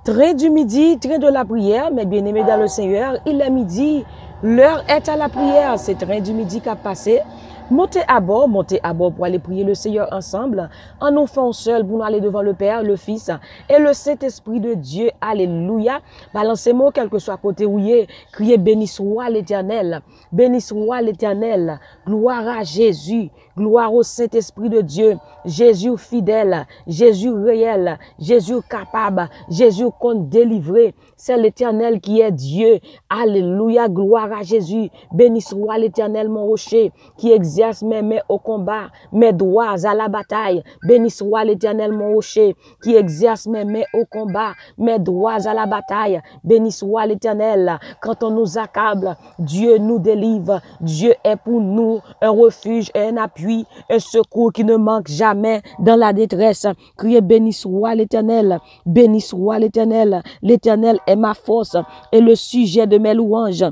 Train du midi, train de la prière, mes bien-aimés dans le Seigneur, il est midi, l'heure est à la prière. C'est train du midi qui a passé. Montez à bord pour aller prier le Seigneur ensemble. En nous faisant seul pour nous aller devant le Père, le Fils et le Saint-Esprit de Dieu. Alléluia. Balancez-moi, quel que soit côté où il est. Criez béni soit l'Éternel. Béni soit l'Éternel. Gloire à Jésus. Gloire au Saint-Esprit de Dieu. Jésus fidèle. Jésus réel. Jésus capable. Jésus compte délivrer. C'est l'Éternel qui est Dieu. Alléluia. Gloire à Jésus. Béni soit l'Éternel, mon rocher, qui exerce mes mains au combat, mes doigts à la bataille. Béni soit l'Éternel, mon rocher, qui exerce mes mains au combat, mes doigts à la bataille. Béni soit l'Éternel. Quand on nous accable, Dieu nous délivre. Dieu est pour nous un refuge, un appui, un secours qui ne manque jamais dans la détresse. Criez béni soit l'Éternel. Béni soit l'Éternel. L'Éternel est ma force et le sujet de mes louanges.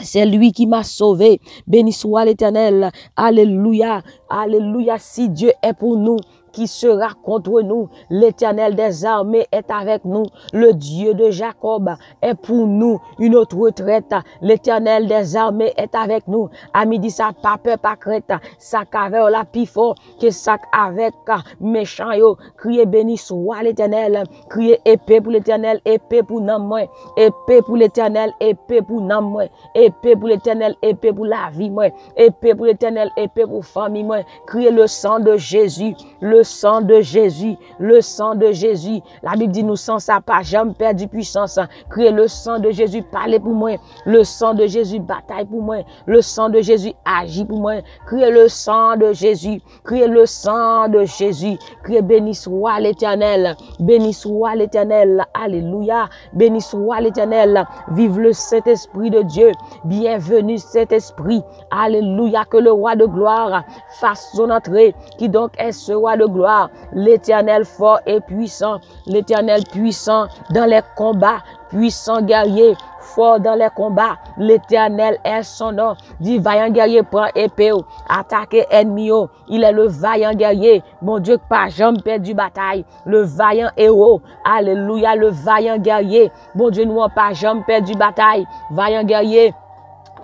C'est lui qui m'a sauvé. Béni soit l'Éternel. Alléluia. Alléluia. Si Dieu est pour nous, qui sera contre nous? L'Éternel des armées est avec nous. Le Dieu de Jacob est pour nous une autre retraite. L'Éternel des armées est avec nous. À midi, ça pas peur, pas crainte. Ça avec la plus fort que ça avec méchant yo. Criez béni soit l'Éternel. Criez épée pour l'Éternel, épée pour nous moi. Épée pour l'Éternel, épée pour nous moi. Épée pour l'Éternel, épée pour la vie moi. Épée pour l'Éternel, épée pour famille moi. Criez le sang de Jésus. Le sang de Jésus, le sang de Jésus. La Bible dit nous sans ça pas jamais perdu puissance. Criez le sang de Jésus, parlez pour moi. Le sang de Jésus, bataille pour moi. Le sang de Jésus, agit pour moi. Criez le sang de Jésus, criez le sang de Jésus. Criez béni soit l'Éternel, béni soit l'Éternel. Alléluia, béni soit l'Éternel. Vive le Saint-Esprit de Dieu. Bienvenue Saint-Esprit. Alléluia, que le roi de gloire fasse son entrée. Qui donc est ce roi de gloire? L'Éternel fort et puissant, l'Éternel puissant dans les combats, puissant guerrier, fort dans les combats. L'Éternel est son nom. Dit vaillant guerrier prend épée, attaquer ennemi. Il est le vaillant guerrier. Mon Dieu, pas jamais perdu bataille. Le vaillant héros. Alléluia, le vaillant guerrier. Mon Dieu, nous n'avons pas jamais perdu bataille. Vaillant guerrier.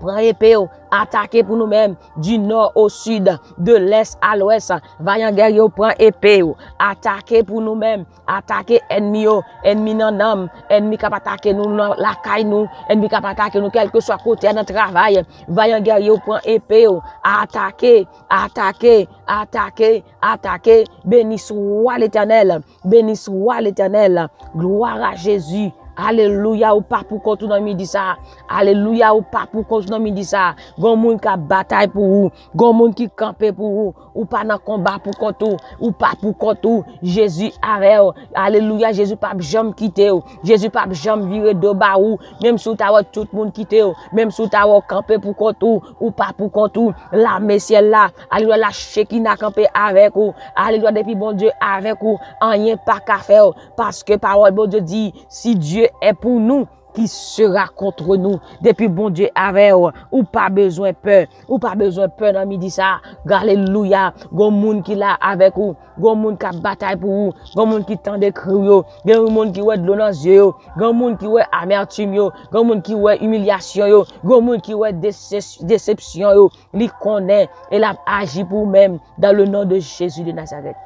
Prends épée, attaquez pour nous-mêmes, du nord au sud, de l'est à l'ouest. Vaillant guerrier, prends épée, attaquez pour nous-mêmes, attaquez ennemi, ennemi dans l'âme, ennemi qui attaquer nous, la caille nous, ennemi qui attaquer nous, quel que soit côté dans le travail. Vaillant guerrier, prends épée, attaquez, attaquez, attaquez, attaquez. Béni soit l'Éternel, béni soit l'Éternel. Gloire à Jésus. Alléluia, ou pas pour contre dans midi ça. Alléluia, ou pas pour contre dans midi ça. Gon moun qui bataille pour vous, gon moun qui campe pour vous, ou pas dans combat pour contre ou pas pour contre. Jésus avec vous. Alléluia, Jésus pas jamais quitter vous. Jésus pas jamais virer de bas ou même si t'as tout le monde quitter vous, même si t'as camper pour contre ou pas pour contre. La Messie là, alléluia, la Shekinah camper avec vous. Alléluia, depuis bon Dieu avec vous, rien pas qu'à faire parce que parole bon Dieu dit si Dieu est pour nous, qui sera contre nous. Depuis bon Dieu avec ou pas besoin peur, ou pas besoin peur dans midi ça. Alléluia. Gon moun qui là avec vous, gon moun qui bataille pour vous, gon moun qui tend de crier, gon moun qui ouais de l'eau dans les yeux, gon moun qui ouais amertume yo, gon moun qui ouais humiliation yo, gon moun qui ouais déception yo. Li connaît et l'a agi pour même dans le nom de Jésus de Nazareth.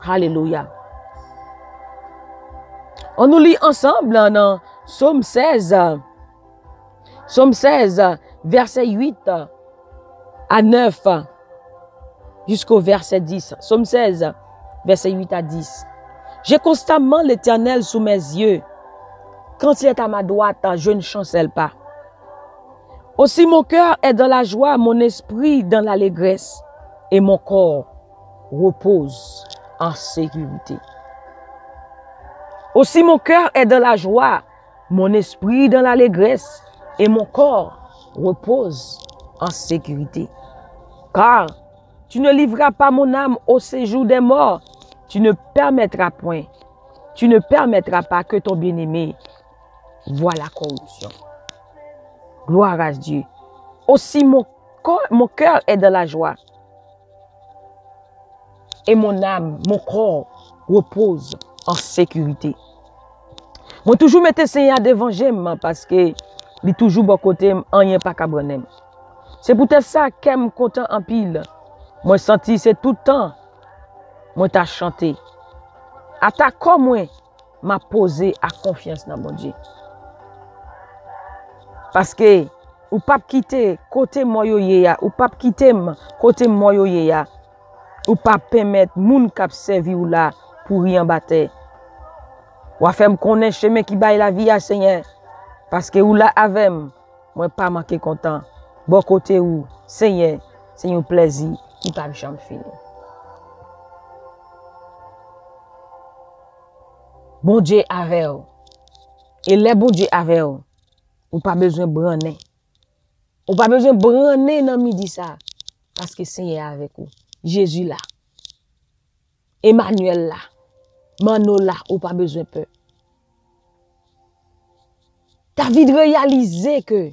Alléluia. On nous lit ensemble dans Psaume 16. Psaume 16, verset 8 à 9 jusqu'au verset 10. Psaume 16, verset 8 à 10. J'ai constamment l'Éternel sous mes yeux. Quand il est à ma droite, je ne chancelle pas. Aussi mon cœur est dans la joie, mon esprit dans l'allégresse, et mon corps repose en sécurité. Aussi mon cœur est dans la joie, mon esprit dans l'allégresse, et mon corps repose en sécurité. Car tu ne livreras pas mon âme au séjour des morts, tu ne permettras pas que ton bien-aimé voie la corruption. Gloire à Dieu. Aussi mon cœur est dans la joie, et mon âme, mon corps repose en sécurité. Moi toujours mette Seigneur devant j'aime parce que il toujours bon côté rien pas cabronem. C'est peut-être ça qu'aime content en pile. Moi senti c'est tout le temps. Moi t'a chanté. À ta comme moi m'a posé à confiance dans mon Dieu. Parce que ou pas quitter côté moi yo ya, ou pas quitter côté moi yo ya. Ou pas permettre moun k'ap servi ou là pour rien battre. Ou faire me connaître chemin qui baille la vie à Seigneur parce que ou là avec moi pas manquer content. Bon côté ou Seigneur, c'est un plaisir qui pas jamais finir. Bon Dieu avec vous. Et les bon Dieu avec vous. Ou pas besoin de branner. Ou pas besoin de branner dans midi ça parce que Seigneur avec vous. Jésus là. Emmanuel là. Mano là, ou pas besoin de peur. T'as envie de réaliser que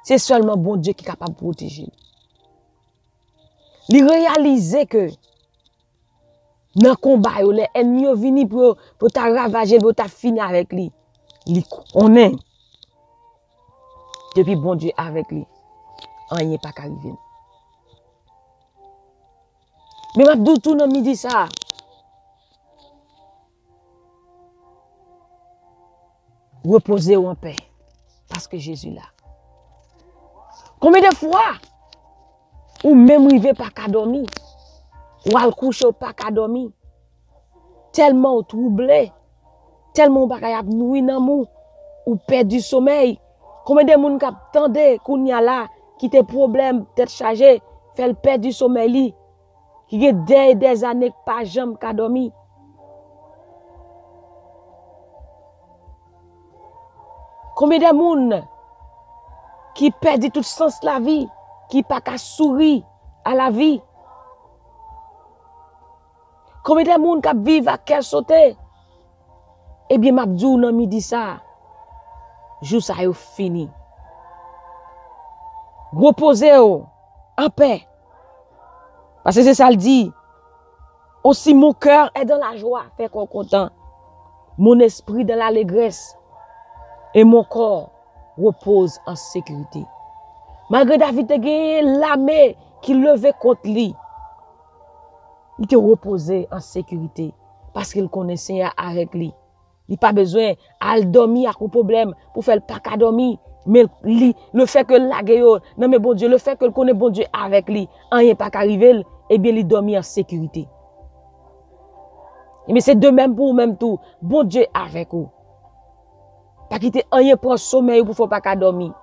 c'est seulement bon Dieu qui est capable de protéger. Il réaliser que dans le combat, les ennemis viennent pour te ravager, pour te finir avec lui. On est. Depuis bon Dieu avec lui, rien n'est pas arrivé. Mais je dis tout le monde dit ça. Reposez en paix. Parce que Jésus est là. Combien de fois, ou même rivé pas qu'à dormir, ou al coucher pas qu'à dormir, tellement troublé, tellement pas qu'à nourrir dans mou, ou perdu sommeil. Combien de monde qui attendait qu'on y a là, qui te problème, tête chargée, fait le perdre du sommeil, qui a des années pas jamais qu'à dormir. Combien de monde qui perd tout sens de la vie, qui pas qu'à sourire à la vie. Combien de monde qui vivent à cœur sauté. Eh bien, m'abdou nan midi ça. Jour ça est fini. Reposez-vous en paix. Parce que c'est ça le dit. Aussi mon cœur est dans la joie, fait qu'on content. Mon esprit dans l'allégresse. Et mon corps repose en sécurité. Malgré David te gagné l'armée qui levait contre lui, il te reposé en sécurité parce qu'il connaissait avec lui. Il n'a pas besoin de dormir à un problème pour faire le pas qu'à dormir. Mais le fait que la gueule, non mais bon Dieu, le fait que le connaît bon Dieu avec lui, rien pas qu'arriver, eh bien il dormit en sécurité. Mais c'est de même pour même tout, bon Dieu avec vous. Pas quitter rien pour sommeil pour faire pas qu'à dormir.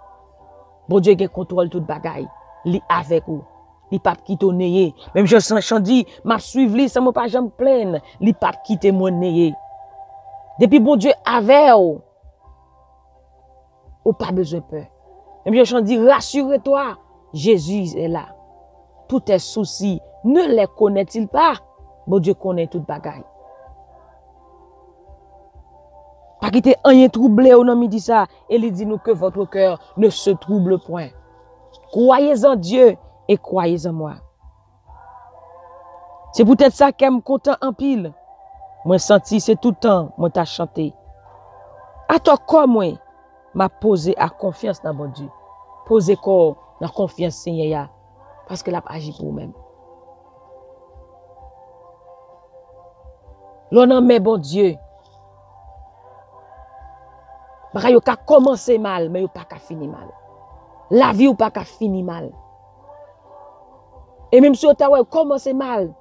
Bon Dieu qui contrôle toute bagaille, li avec vous. Li pas quitter neye. Même je sens dit, m'a suivre li sans pas jamais plaindre, li pas quitter mon neye. Depuis bon Dieu avec vous. Ou pas besoin de peur. Même je dis, rassure-toi, Jésus est là. Tous tes soucis, ne les connaît-il pas? Bon Dieu connaît toute bagaille. Pas quitter rien troublé au nom dit ça. Et il dit nous que votre cœur ne se trouble point. Croyez en Dieu et croyez en moi. C'est peut-être ça qui me content en pile. Moi senti c'est tout le temps, moi t'a chanté. À toi comme moi, m'a posé à confiance dans mon Dieu. Posé corps dans confiance Seigneur parce que l'a agi pour moi-même. L'on en met bon Dieu. Parce yo ka commencé mal, mais yo pas ka fini mal. La vie ou pas ka fini mal. Et même si vous avez commencé mal,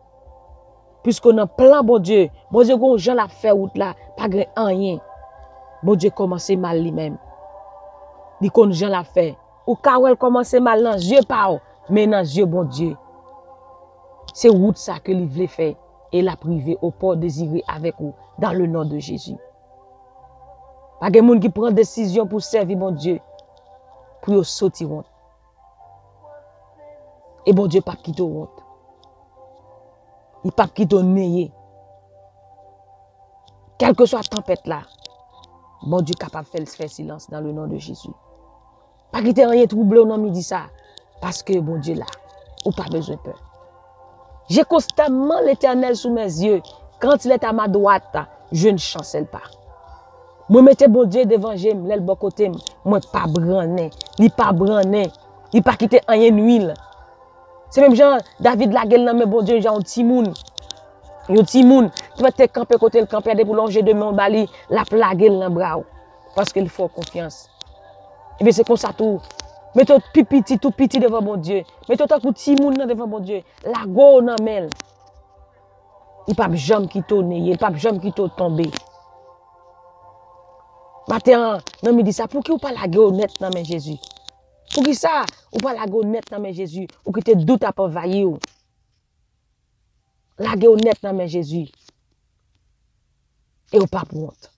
puisqu'on a plein bon Dieu gon Jean l'a fait route là, pas rien. Bon Dieu commencé mal lui-même. Dit qu'on Jean l'a fait. Ou ka wel commencé mal dans yeux pas, mais dans yeux bon Dieu. C'est route ça que il voulait faire et l'a privé au port désiré avec vous dans le nom de Jésus. Pas de monde qui prend décision pour servir mon Dieu, pour sortir honte. Et bon Dieu pas quitter honte. Il pas quitter neye. Quelle que soit la tempête là, bon Dieu capable de faire silence dans le nom de Jésus. Pas quitter rien troublé au nom midi ça, parce que bon Dieu là, ou pas besoin de peur. J'ai constamment l'Éternel sous mes yeux Quand il est à ma droite, je ne chancelle pas. Moi, mettez bon Dieu devant j'aime, l'el bon côté, moi, pas branné. Il pas branné. Il pas quitté rien huile. C'est même genre, David la gueule, mais bon Dieu, genre, un petit moun. Un petit moun, tu vas te camper côté le camper, de pour longer de mon bali, la plague dans bras. Parce qu'il faut confiance. Et bien, c'est comme ça tout. Mettez tout petit devant mon Dieu. Mettez tout petit moun devant mon Dieu. La go nan mel. Il pas jamais qui tourne, il pas jamais qui tombe. Matin, non me dit ça pour qui ou pas la go net dans men Jésus. Pour qui ça ou pas la go net dans men Jésus ou qui te doute à pas envahir ou. La go net dans men Jésus. Et ou pas pour honte.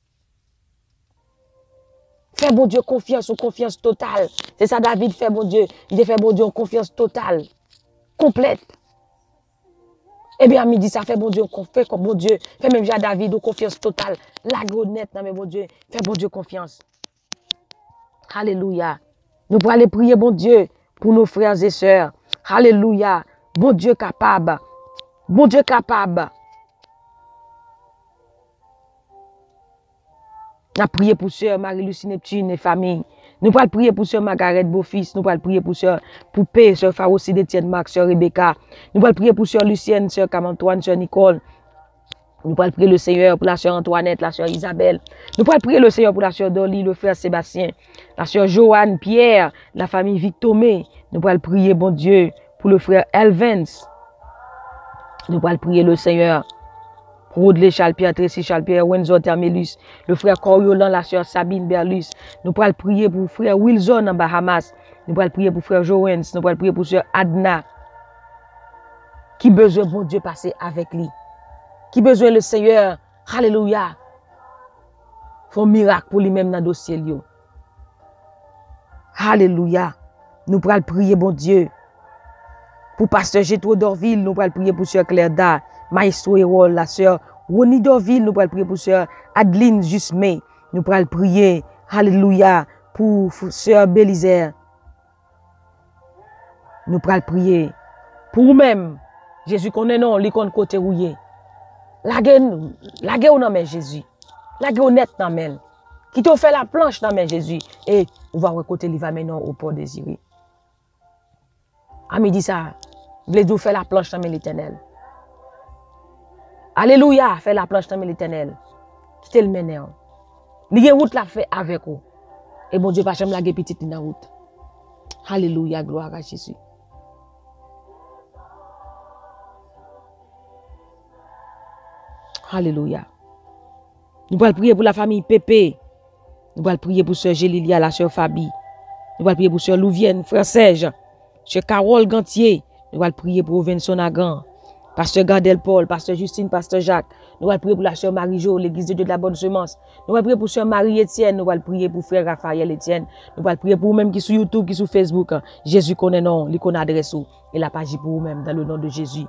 Fais bon Dieu confiance ou confiance totale. C'est ça David fait bon Dieu. Il fait bon Dieu en confiance totale, complète. Eh bien, à midi, ça fait bon Dieu, fait comme bon Dieu. Fait même à David, ou confiance totale. La grenette, non mais bon Dieu. Fait bon Dieu confiance. Alléluia. Nous pourrons aller prier bon Dieu pour nos frères et sœurs. Alléluia. Bon Dieu capable. Bon Dieu capable. Nous prier pour sœur Marie-Lucie Neptune et famille. Nous pourrons prier pour sœur Margaret Beaufils. Nous pourrons prier pour sœur Poupée, sœur Farosi d'Etienne Marc, sœur Rebecca. Nous pourrons prier pour sœur Lucienne, sœur Cam-Antoine, sœur Nicole. Nous pourrons prier le Seigneur pour la sœur Antoinette, la sœur Isabelle. Nous pourrons prier le Seigneur pour la sœur Dolly, le frère Sébastien, la sœur Joanne, Pierre, la famille Victomé. Nous pourrons prier, bon Dieu, pour le frère Elvens. Nous pourrons prier le Seigneur pour Audley Chalpierre, Tracy Chalpierre, Windsor Termelus, le frère Coriolan, la sœur Sabine Berlus. Nous pourrons prier pour le frère Wilson en Bahamas. Nous pourrons prier pour le frère Joens. Nous pourrons prier pour sœur Adna. Qui besoin, bon Dieu, passer avec lui. Qui besoin le Seigneur, alléluia, font miracle pour lui-même dans le dossier. Lui. Alléluia. Nous pourrons prier, bon Dieu, pour pasteur Gétro Dorville. Nous pourrons prier pour sœur Claire Da, Maestro Erol, la sœur Ronnie Dorville. Nous pourrons prier pour sœur Adeline Jusmé. Nous pourrons prier, alléluia, pour sœur Bélisaire. Nous pourrons prier pour nous-mêmes. Jésus connaît non, l'icône côté rouillé. La guerre non mais Jésus. La guerre honnête non mais. Qui te fait la planche non mais Jésus. Et on va recoter il va maintenant au port désiré. À midi ça, vous faire la planche dans l'Éternel. Alléluia, fait la planche dans l'Éternel. Quittez le mener. Li route la fait avec vous. Et bon Dieu pas jamais la petite dans la route. Alléluia, gloire à Jésus. Alléluia. Nous allons prier pour la famille Pépé. Nous allons prier pour sœur Gélilia, la sœur Fabi. Nous allons prier pour sœur Louvienne, frère Serge, sœur Carole Gantier. Nous allons prier pour Vincent Nagan, pasteur Gardel Paul, pasteur Justine, pasteur Jacques. Nous allons prier pour la sœur Marie-Jo, l'église de Dieu de la Bonne Semence. Nous allons prier pour sœur Marie-Étienne. Nous allons prier pour frère Raphaël Étienne. Nous allons prier pour vous-même qui sur YouTube, qui sur Facebook. Jésus connaît non, il connaît adresse et la page pour vous-même dans le nom de Jésus.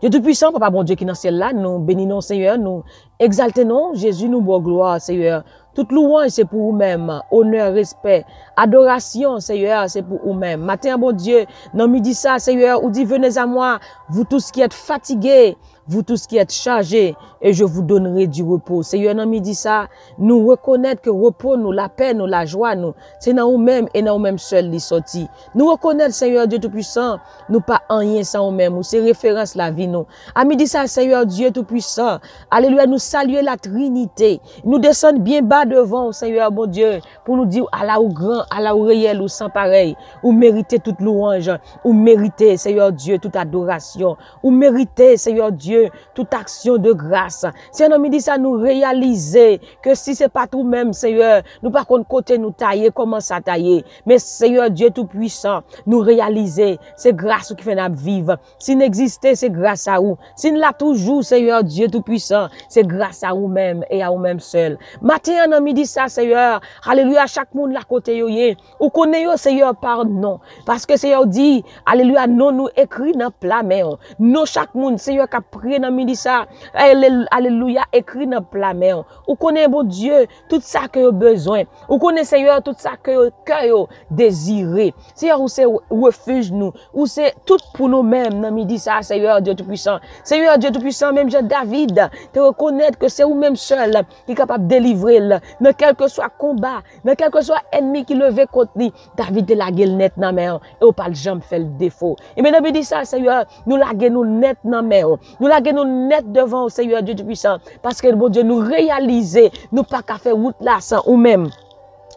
Dieu Tout-Puissant, Papa bon Dieu qui est dans le ciel là, nous bénissons Seigneur, nous exaltons Jésus, nous bon gloire Seigneur. Toute louange c'est pour vous-même, honneur, respect, adoration Seigneur, c'est pour vous-même. Matin bon Dieu, non midi ça Seigneur, ou dit venez à moi, vous tous qui êtes fatigués, vous tous qui êtes chargés, et je vous donnerai du repos. Seigneur, non midi ça, nous reconnaître que repos, nous, la paix, nous, la joie, nous, c'est dans nous-mêmes et dans nous-mêmes seuls les sortis. Nous reconnaître, Seigneur Dieu Tout-Puissant, nous pas en rien sans nous-mêmes, ou c'est référence la vie, nous. À midi ça, Seigneur Dieu Tout-Puissant, alléluia, nous saluer la Trinité, nous descendre bien bas devant, Seigneur, bon Dieu, pour nous dire, à la ou grand, à la ou réel, ou sans pareil, ou mériter toute louange, ou mériter, Seigneur Dieu, toute adoration, ou mériter, Seigneur Dieu, toute action de grâce. Seigneur, nous dit ça, nous réaliser que si c'est pas tout même, Seigneur, nous pas contre côté nous tailler, comment ça tailler. Mais Seigneur Dieu Tout-Puissant, nous réaliser, c'est grâce qui fait nous vivre. Si n'existait, c'est grâce à vous. Si nous l'a toujours, Seigneur Dieu Tout-Puissant, c'est grâce à vous-même et à vous-même seul. Matin, dans midi ça, Seigneur. Alléluia, chaque monde la côté yo yé. Ou connaît yo, Seigneur, pardon. Parce que Seigneur dit, alléluia, non nous écrit dans plat mais non chaque monde, Seigneur, qui a prié dans midi ça. Alléluia, écrit dans plat mais ou connaît bon Dieu, tout ça que yo besoin. Ou connaît Seigneur, tout ça que yo cœur yo désiré. Seigneur, ou c'est refuge nous, ou c'est tout pour nous-mêmes dans midi ça, Seigneur Dieu Tout-Puissant. Seigneur Dieu Tout-Puissant, même Jean David, te reconnaître que c'est vous-même seul qui est capable de délivrer, dans quel que soit combat, dans quel que soit ennemi qui levé contre lui, David te lagué net dans mer, et ou pas le jambe fait le défaut. Et maintenant, me dit ça, Seigneur, nous laguer nous net dans mer, nous laguer nous net devant, Seigneur Dieu Tout-Puissant, parce que bon Dieu nous réaliser, nous pas qu'à faire route là sans ou même.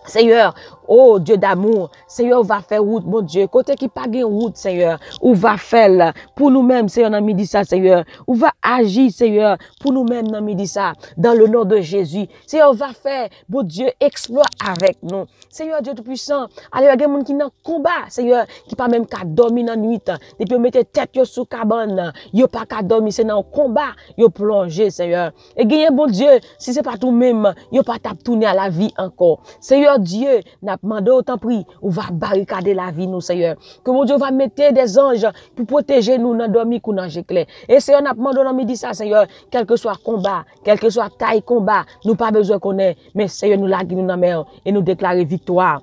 Seigneur, oh Dieu d'amour, Seigneur, va faire route, mon Dieu, côté qui pas de route, Seigneur, ou va faire pour nous-mêmes, Seigneur, dans midi ça, Seigneur, ou va agir, Seigneur, pour nous-mêmes dans midi ça, dans le nom de Jésus. Seigneur, va faire, mon Dieu, exploit avec nous. Seigneur Dieu Tout-Puissant, allez, il y a des gens qui dans combat, Seigneur, qui pas même qu'à dormir dans la nuit, depuis mettre tête sous cabane, yo pas qu'à dormir, c'est dans le combat, yo plongé, Seigneur. Et gagner, bon Dieu, si c'est pas tout même, yo pas tap tourner à la vie encore. Seigneur Dieu, n'a demandé autant prix, ou va barricader la vie, nous, Seigneur. Que mon Dieu va mettre des anges pour protéger nous dans dormir ou dans clair. Et Seigneur, n'a demandé dans midi ça, Seigneur, quel que soit combat, quel que soit taille combat, nous pas besoin qu'on ait, mais Seigneur, nous laguer nous dans mer et nous déclarer victoire.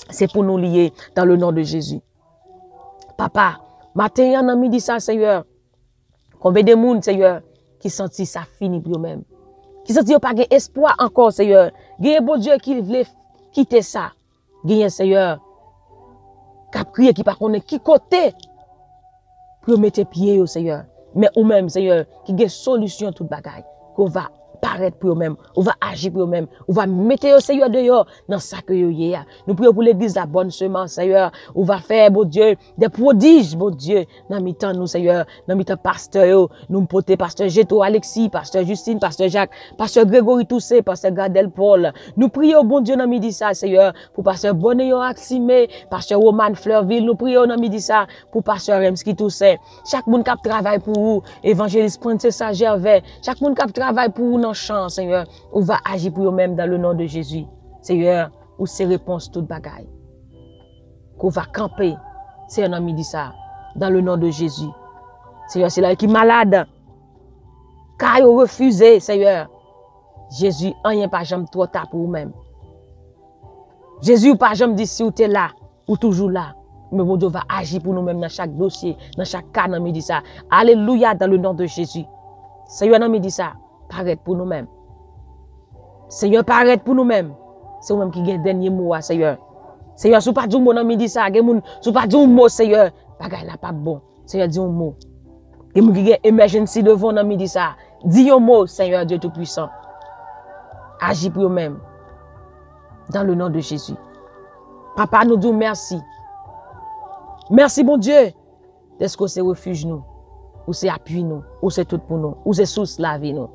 C'est pour nous lier dans le nom de Jésus. Papa, matin, dans midi ça, Seigneur, combien de monde, Seigneur, qui sentit ça fini pour eux-mêmes, qui sentit pas espoir encore, Seigneur. Gagne bon Dieu qui voulait quitter ça. Gagne Seigneur, qui a prié, qui pas connaît qui côté pour mettre pied au Seigneur. Mais ou même, Seigneur, qui a solution toute bagaille, qu'on va paraître pour eux-mêmes, on va agir pour eux-mêmes, on va mettre au Seigneur dehors dans ça que yo yé. Nous prions pour l'église la bonne semence, Seigneur. On va faire, bon Dieu, des prodiges, bon Dieu, dans mi-temps nous, Seigneur, dans mi-temps pasteur, nous porter pasteur Jeto Alexis, pasteur Justine, pasteur Jacques, pasteur Grégory Toussé, pasteur Gardel Paul. Nous prions, bon Dieu, dans midi ça, Seigneur, pour pasteur Bonéo Aximé, pasteur Roman Fleurville. Nous prions dans midi ça, pour pasteur Remski Toussé. Chaque monde qui travaille pour vous, évangéliste Princesse Gervais, chaque monde qui travaille pour vous, chance, Seigneur, on va agir pour eux-mêmes dans le nom de Jésus. Seigneur, ou ces réponses toutes bagaille. Qu'on va camper, c'est un ami dit ça, dans le nom de Jésus. Seigneur, c'est là qui est malade. Car ils ont refusé, Seigneur. Jésus, rien pas jamais trop tard pour vous-même. Jésus, pas jamais dit si vous êtes là, ou toujours là. Mais bon Dieu va agir pour nous-mêmes dans chaque dossier, dans chaque cas, dans midi ça. Alléluia, dans le nom de Jésus. Seigneur, dans midi ça. Paraît pour nous-mêmes. Seigneur, paraît pour nous-mêmes. C'est nous-mêmes qui avons le dernier mot, Seigneur. Seigneur, si vous pas dit un mot dans midi, ça, si vous pas dit un mot, Seigneur, bagay la pas bon. Seigneur, dis un mot. Et nous qui avons emergency devant dans midi, ça, dis un mot, Seigneur Dieu Tout-Puissant. Agis pour nous-mêmes. Dans le nom de Jésus. Papa, nous disons merci. Merci, bon Dieu, d'être que c'est refuge nous. Ou c'est appui nous, ou c'est tout pour nous, ou c'est source la vie nous.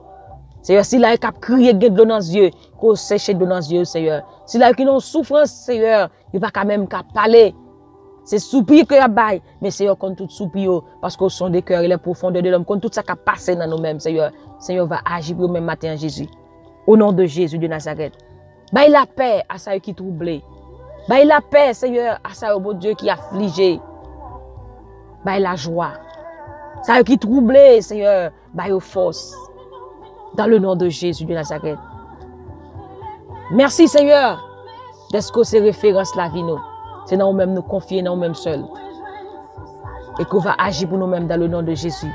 Seigneur, si là il a crié de dans les yeux, qu'on sèche de dans les yeux, Seigneur. Si là il a une souffrance, Seigneur, il va quand même qu'à parler. C'est soupir que y bail, mais Seigneur, contre tout soupir, parce qu'au son des cœurs et les profondeurs de l'homme, contre tout ça qui a passé dans nous-mêmes, Seigneur. Seigneur va agir pour nous même matin, Jésus. Au nom de Jésus de Nazareth. Baille la paix à ça qui troublé. Baille la paix, Seigneur, à ça, bon Dieu, qui affligé. Baille la joie. Ça qui troublé, Seigneur, by your force. Dans le nom de Jésus de Nazareth. Merci, Seigneur, d'être que ces références la vie nous. C'est dans nous-mêmes nous confier, dans nous-mêmes seuls. Et qu'on va agir pour nous-mêmes dans le nom de Jésus.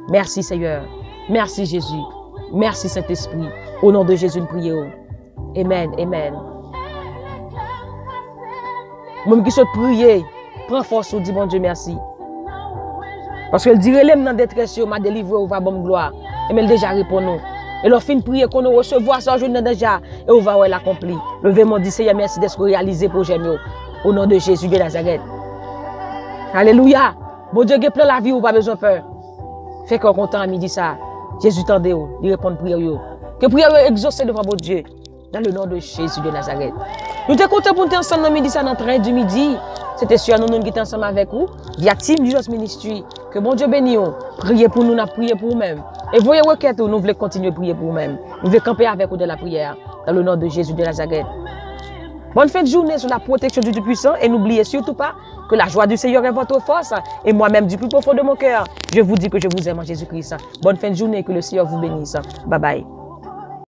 Merci, Seigneur. Merci, Jésus. Merci, Saint-Esprit. Au nom de Jésus, nous prions. Amen, amen. Même qui se prier, prends force ou dis, bon Dieu, merci. Parce que le dirait l'aime dans détresse, m'a délivré ou va bonne gloire. Et mais déjà répond nous. Et leur fin prier qu'on nous recevoir ça journée déjà et on va l'accomplir. Levez mon dit Seigneur merci d'être réalisé pour j'aime au nom de Jésus de Nazareth. Alléluia. Bon Dieu qui plein la vie ou pas besoin peur. Fait qu'on content à midi ça. Jésus tendez ou, il répond prière yo. Que prière exaucée devant mon Dieu dans le nom de Jésus de Nazareth. Nous te content pour nous ensemble dans midi ça dans le train du midi. C'était sûr nous qui étions ensemble avec vous via Team Jesus Ministry. Que bon Dieu bénisse. Priez pour nous, nous prions pour nous-mêmes. Et voyez requête nous voulons continuer à prier pour nous-mêmes. Nous voulons camper avec vous de la prière. dans le nom de Jésus de Nazareth. Bonne fin de journée sous la protection du Tout-Puissant et n'oubliez surtout pas que la joie du Seigneur est votre force et moi-même du plus profond de mon cœur, je vous dis que je vous aime en Jésus-Christ. Bonne fin de journée, que le Seigneur vous bénisse. Bye bye.